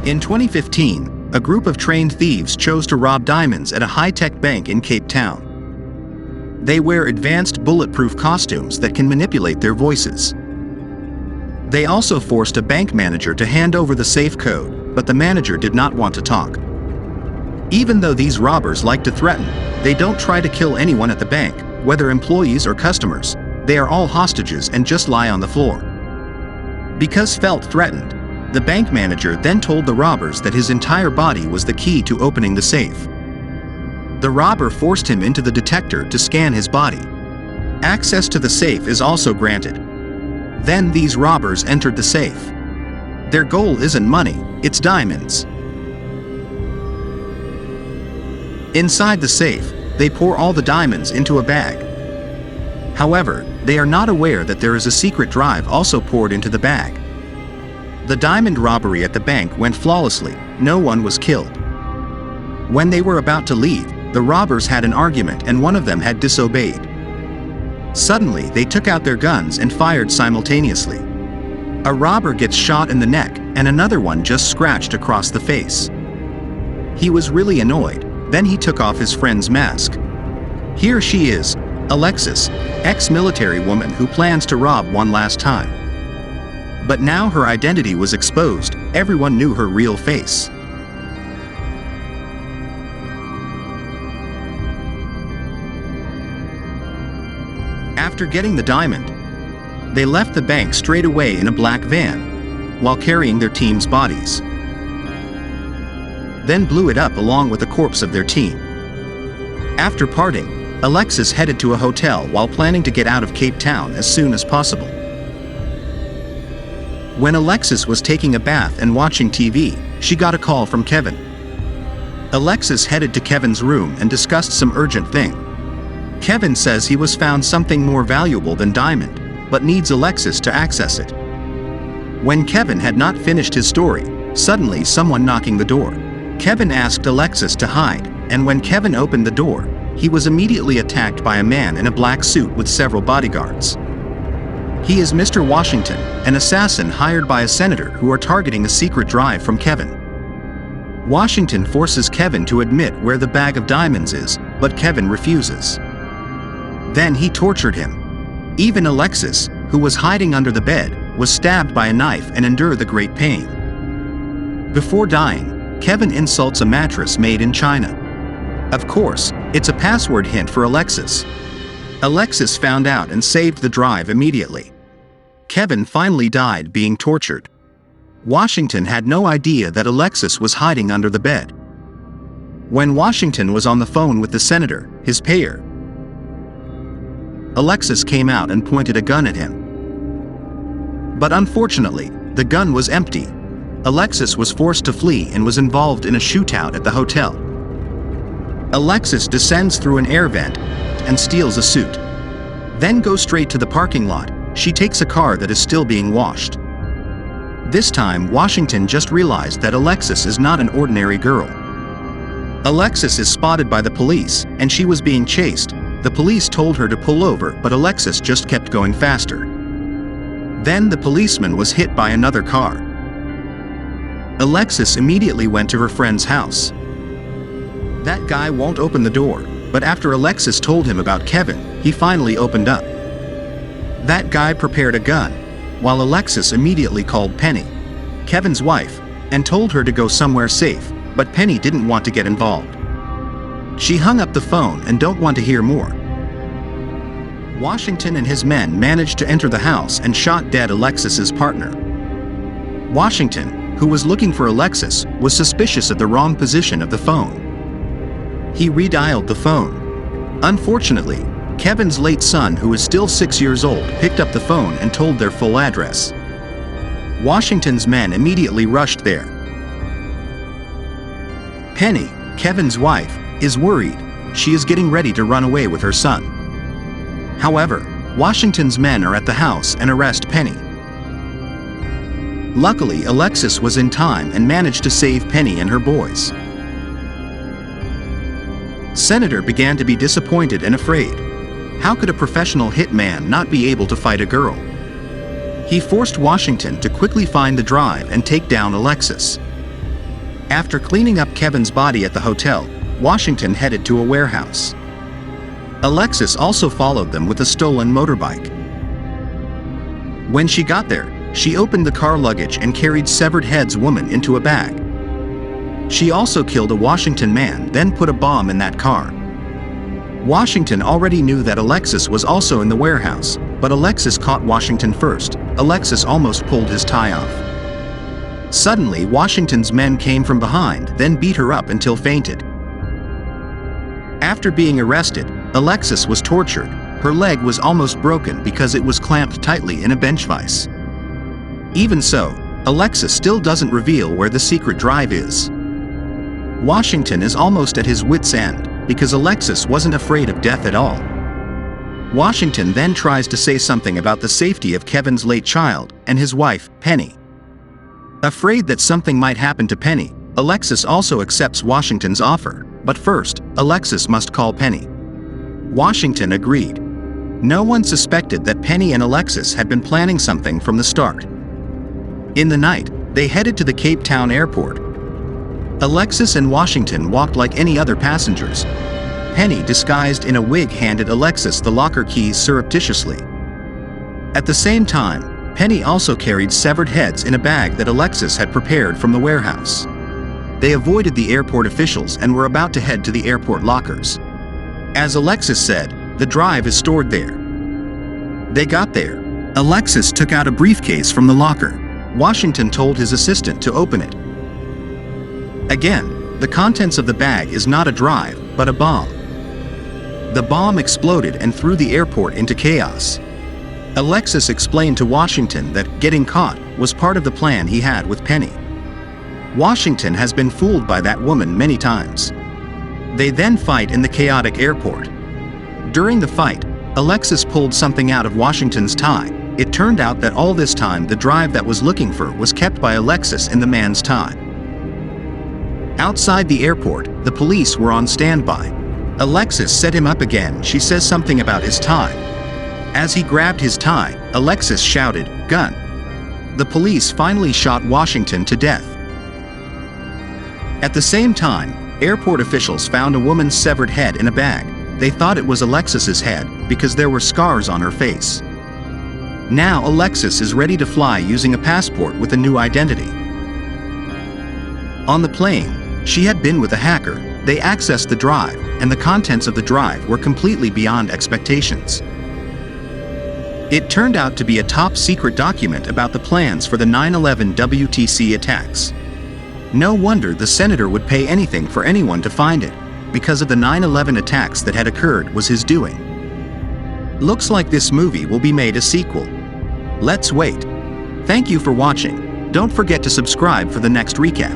In 2015, a group of trained thieves chose to rob diamonds at a high-tech bank in Cape Town. They wear advanced bulletproof costumes that can manipulate their voices. They also forced a bank manager to hand over the safe code, but the manager did not want to talk. Even though these robbers like to threaten, they don't try to kill anyone at the bank, whether employees or customers. They are all hostages and just lie on the floor. Because felt threatened, the bank manager then told the robbers that his entire body was the key to opening the safe. The robber forced him into the detector to scan his body. Access to the safe is also granted. Then these robbers entered the safe. Their goal isn't money, it's diamonds. Inside the safe, they pour all the diamonds into a bag. However, they are not aware that there is a secret drive also poured into the bag. The diamond robbery at the bank went flawlessly, no one was killed. When they were about to leave, the robbers had an argument and one of them had disobeyed. Suddenly, they took out their guns and fired simultaneously. A robber gets shot in the neck and another one just scratched across the face. He was really annoyed, then he took off his friend's mask. Here she is, Alexis, ex-military woman who plans to rob one last time. But now her identity was exposed, everyone knew her real face. After getting the diamond, they left the bank straight away in a black van, while carrying their team's bodies. Then blew it up along with the corpse of their team. After parting, Alexis headed to a hotel while planning to get out of Cape Town as soon as possible. When Alexis was taking a bath and watching TV, she got a call from Kevin. Alexis headed to Kevin's room and discussed some urgent thing. Kevin says he was found something more valuable than diamond, but needs Alexis to access it. When Kevin had not finished his story, suddenly someone knocking the door. Kevin asked Alexis to hide, and when Kevin opened the door, he was immediately attacked by a man in a black suit with several bodyguards. He is Mr. Washington, an assassin hired by a senator who are targeting a secret drive from Kevin. Washington forces Kevin to admit where the bag of diamonds is, but Kevin refuses. Then he tortured him. Even Alexis, who was hiding under the bed, was stabbed by a knife and endured the great pain. Before dying, Kevin insults a mattress made in China. Of course, it's a password hint for Alexis. Alexis found out and saved the drive immediately. Kevin finally died being tortured. Washington had no idea that Alexis was hiding under the bed. When Washington was on the phone with the senator, his payer, Alexis came out and pointed a gun at him. But unfortunately, the gun was empty. Alexis was forced to flee and was involved in a shootout at the hotel. Alexis descends through an air vent and steals a suit. Then goes straight to the parking lot. She takes a car that is still being washed. This time, Washington just realized that Alexis is not an ordinary girl. Alexis is spotted by the police, and she was being chased. The police told her to pull over, but Alexis just kept going faster. Then the policeman was hit by another car. Alexis immediately went to her friend's house. That guy won't open the door, but after Alexis told him about Kevin, he finally opened up. That guy prepared a gun, while Alexis immediately called Penny, Kevin's wife, and told her to go somewhere safe, but Penny didn't want to get involved. She hung up the phone and don't want to hear more. Washington and his men managed to enter the house and shot dead Alexis's partner. Washington, who was looking for Alexis, was suspicious of the wrong position of the phone. He redialed the phone. Unfortunately, Kevin's late son, who is still 6 years old, picked up the phone and told their full address. Washington's men immediately rushed there. Penny, Kevin's wife, is worried. She is getting ready to run away with her son. However, Washington's men are at the house and arrest Penny. Luckily, Alexis was in time and managed to save Penny and her boys. Senator began to be disappointed and afraid. How could a professional hitman not be able to fight a girl? He forced Washington to quickly find the drive and take down Alexis. After cleaning up Kevin's body at the hotel, Washington headed to a warehouse. Alexis also followed them with a stolen motorbike. When she got there, she opened the car luggage and carried severed heads woman into a bag. She also killed a Washington man, then put a bomb in that car. Washington already knew that Alexis was also in the warehouse, but Alexis caught Washington first. Alexis almost pulled his tie off. Suddenly, Washington's men came from behind, then beat her up until fainted. After being arrested, Alexis was tortured. Her leg was almost broken because it was clamped tightly in a bench vise. Even so, Alexis still doesn't reveal where the secret drive is. Washington is almost at his wit's end, because Alexis wasn't afraid of death at all. Washington then tries to say something about the safety of Kevin's late child and his wife, Penny. Afraid that something might happen to Penny, Alexis also accepts Washington's offer, but first, Alexis must call Penny. Washington agreed. No one suspected that Penny and Alexis had been planning something from the start. In the night, they headed to the Cape Town airport. Alexis and Washington walked like any other passengers. Penny, disguised in a wig, handed Alexis the locker keys surreptitiously. At the same time, Penny also carried severed heads in a bag that Alexis had prepared from the warehouse. They avoided the airport officials and were about to head to the airport lockers. As Alexis said, the drive is stored there. They got there. Alexis took out a briefcase from the locker. Washington told his assistant to open it. Again, the contents of the bag is not a drive, but a bomb. The bomb exploded and threw the airport into chaos. Alexis explained to Washington that getting caught was part of the plan he had with Penny. Washington has been fooled by that woman many times. They then fight in the chaotic airport. During the fight, Alexis pulled something out of Washington's tie. It turned out that all this time the drive that was looking for was kept by Alexis in the man's tie. Outside the airport, the police were on standby. Alexis set him up again. She says something about his tie. As he grabbed his tie, Alexis shouted, "Gun!" The police finally shot Washington to death. At the same time, airport officials found a woman's severed head in a bag. They thought it was Alexis's head because there were scars on her face. Now Alexis is ready to fly using a passport with a new identity. On the plane, she had been with a hacker. They accessed the drive, and the contents of the drive were completely beyond expectations. It turned out to be a top-secret document about the plans for the 9/11 WTC attacks. No wonder the senator would pay anything for anyone to find it, because of the 9/11 attacks that had occurred was his doing. Looks like this movie will be made a sequel. Let's wait. Thank you for watching. Don't forget to subscribe for the next recap.